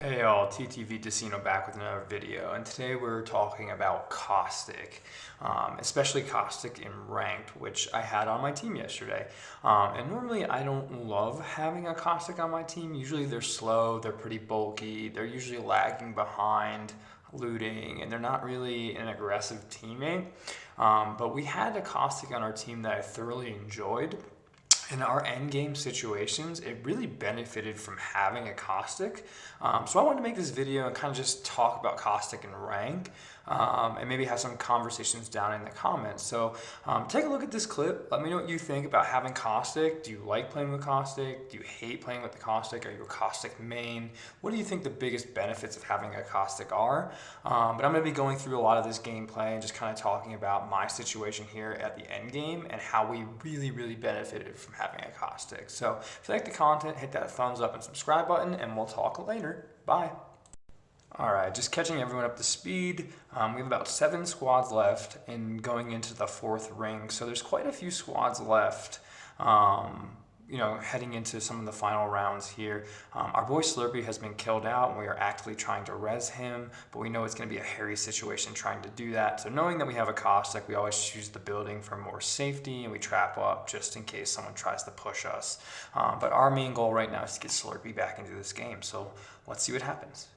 Hey y'all, TTV Decino back with another video, and today we're talking about Caustic, especially Caustic in Ranked, which I had on my team yesterday. And normally I don't love having a Caustic on my team. Usually they're slow, they're pretty bulky, they're usually lagging behind, looting, and they're not really an aggressive teammate. But we had a Caustic on our team that I thoroughly enjoyed. In our end game situations, it really benefited from having a Caustic. So I wanted to make this video and kind of just talk about Caustic and rank, and maybe have some conversations down in the comments. So take a look at this clip. Let me know what you think about having Caustic. Do you like playing with Caustic? Do you hate playing with the Caustic? Are you a Caustic main? What do you think the biggest benefits of having a Caustic are? But I'm going to be going through a lot of this gameplay and just kind of talking about my situation here at the end game and how we really benefited from having a Caustic. So if you like the content, hit that thumbs up and subscribe button, and we'll talk later. Bye. All right, just catching everyone up to speed. We have about 7 squads left and going into the 4th ring. So there's quite a few squads left. Heading into some of the final rounds here. Our boy Slurpee has been killed out, and we are actively trying to res him, but we know it's going to be a hairy situation trying to do that. So knowing that we have a Caustic, we always choose the building for more safety, and we trap up just in case someone tries to push us. But our main goal right now is to get Slurpee back into this game, so let's see what happens.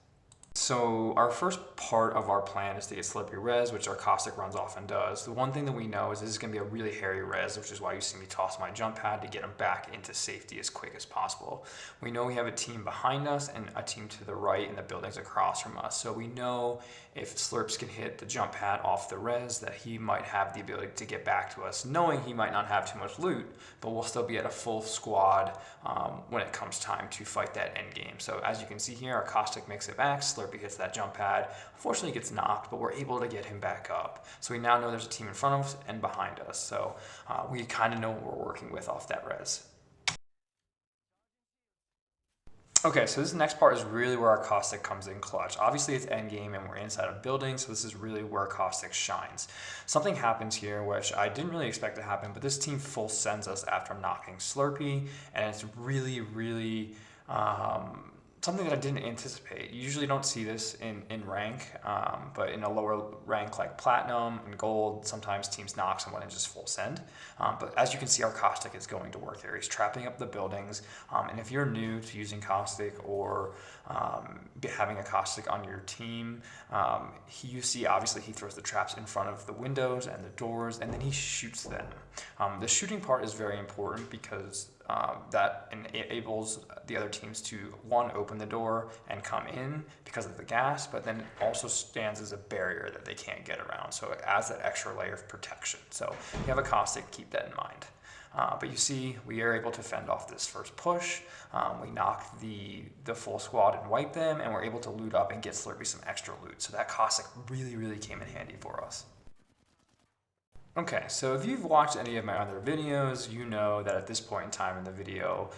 So our first part of our plan is to get Slurpee res, which our Caustic runs off and does. The one thing that we know is this is going to be a really hairy res, which is why you see me toss my jump pad to get him back into safety as quick as possible. We know we have a team behind us and a team to the right in the buildings across from us. So we know if Slurps can hit the jump pad off the res that he might have the ability to get back to us, knowing he might not have too much loot, but we'll still be at a full squad when it comes time to fight that end game. So as you can see here, our Caustic makes it back. Slurpee hits that jump pad. Unfortunately, he gets knocked, but we're able to get him back up. So we now know there's a team in front of us and behind us. So we kind of know what we're working with off that res. Okay, so this next part is really where our Caustic comes in clutch. Obviously it's endgame and we're inside a building, so this is really where Caustic shines. Something happens here which I didn't really expect to happen, but this team full sends us after knocking Slurpee, and it's really something that I didn't anticipate. You usually don't see this in rank, but in a lower rank like Platinum and Gold, sometimes teams knock someone and just full send. But as you can see, our Caustic is going to work there. He's trapping up the buildings, and if you're new to using Caustic or having a Caustic on your team, you see obviously he throws the traps in front of the windows and the doors, and then he shoots them. The shooting part is very important because that enables the other teams to, one, open the door and come in because of the gas, but then it also stands as a barrier that they can't get around. So it adds that extra layer of protection. So if you have a Caustic, keep that in mind. But you see, we are able to fend off this first push. We knock the full squad and wipe them, and we're able to loot up and get Slurpee some extra loot. So that Caustic really came in handy for us. Okay, so if you've watched any of my other videos, you know that at this point in time in the video,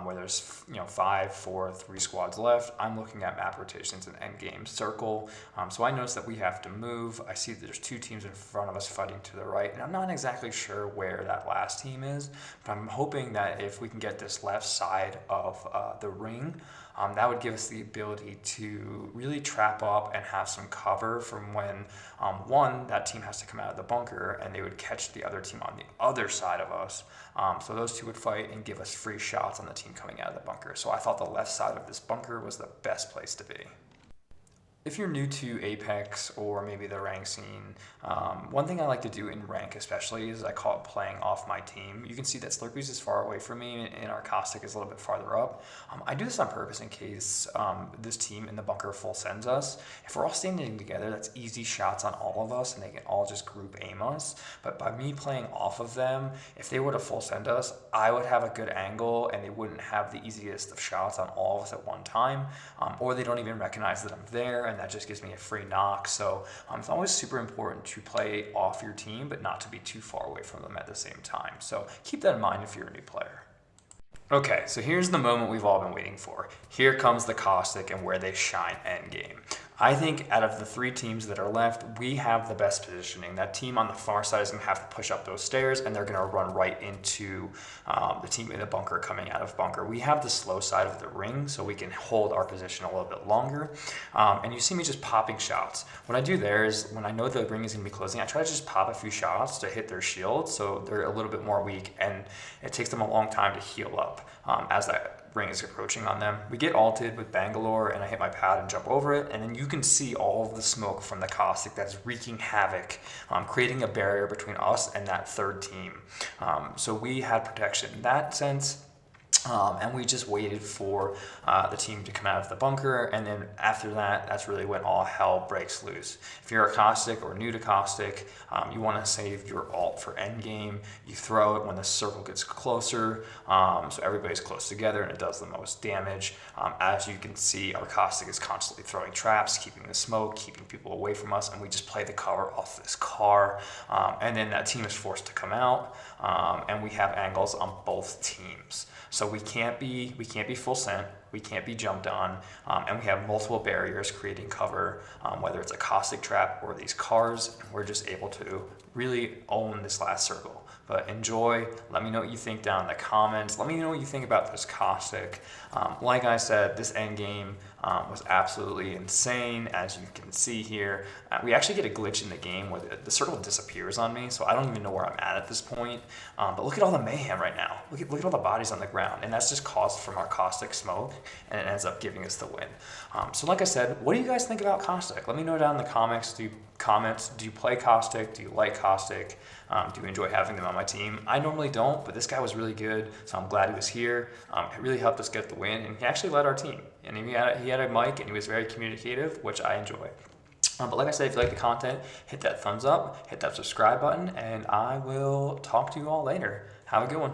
where there's 5, 4, 3 squads left, I'm looking at map rotations and endgame circle. So I noticed that we have to move. I see that there's 2 teams in front of us fighting to the right, and I'm not exactly sure where that last team is, but I'm hoping that if we can get this left side of the ring, that would give us the ability to really trap up and have some cover from when, one, that team has to come out of the bunker and they would catch the other team on the other side of us. So those 2 would fight and give us free shots on the team coming out of the bunker. So I thought the left side of this bunker was the best place to be. If you're new to Apex or maybe the rank scene, one thing I like to do in rank especially is I call it playing off my team. You can see that Slurpee's is far away from me and our Caustic is a little bit farther up. I do this on purpose in case this team in the bunker full sends us. If we're all standing together, that's easy shots on all of us and they can all just group aim us. But by me playing off of them, if they were to full send us, I would have a good angle and they wouldn't have the easiest of shots on all of us at one time, or they don't even recognize that I'm there, and that just gives me a free knock. So it's always super important to play off your team, but not to be too far away from them at the same time. So keep that in mind if you're a new player. Okay, so here's the moment we've all been waiting for. Here comes the Caustic and where they shine endgame. I think out of the three teams that are left, we have the best positioning. That team on the far side is going to have to push up those stairs, and they're going to run right into the team in the bunker coming out of bunker. We have the slow side of the ring, so we can hold our position a little bit longer. And you see me just popping shots. What I do there is when I know the ring is going to be closing, I try to just pop a few shots to hit their shield so they're a little bit more weak, and it takes them a long time to heal up as that ring is approaching on them. We get ulted with Bangalore, and I hit my pad and jump over it, and then you can see all of the smoke from the Caustic that's wreaking havoc, creating a barrier between us and that third team. So we had protection in that sense. And we just waited for the team to come out of the bunker, and then after that, that's really when all hell breaks loose. If you're a Caustic or new to Caustic, you want to save your ult for endgame. You throw it when the circle gets closer, so everybody's close together, and it does the most damage. As you can see, our Caustic is constantly throwing traps, keeping the smoke, keeping people away from us, and we just play the cover off this car, and then that team is forced to come out, and we have angles on both teams. So we can't be full sent, we can't be jumped on, and we have multiple barriers creating cover, whether it's a Caustic trap or these cars, and we're just able to really own this last circle. But enjoy. Let me know what you think down in the comments. Let me know what you think about this Caustic. Like I said, this end game was absolutely insane, as you can see here. We actually get a glitch in the game where the circle disappears on me, so I don't even know where I'm at this point. But look at all the mayhem right now. Look at all the bodies on the ground, and that's just caused from our Caustic smoke, and it ends up giving us the win. So like I said, what do you guys think about Caustic? Let me know down in the comments. Do you play Caustic? Do you like Caustic? Do you enjoy having them on my team? I normally don't, but this guy was really good, so I'm glad he was here. It really helped us get the win, and he actually led our team. And he had a mic, and he was very communicative, which I enjoy. But like I said, if you like the content, hit that thumbs up, hit that subscribe button, and I will talk to you all later. Have a good one.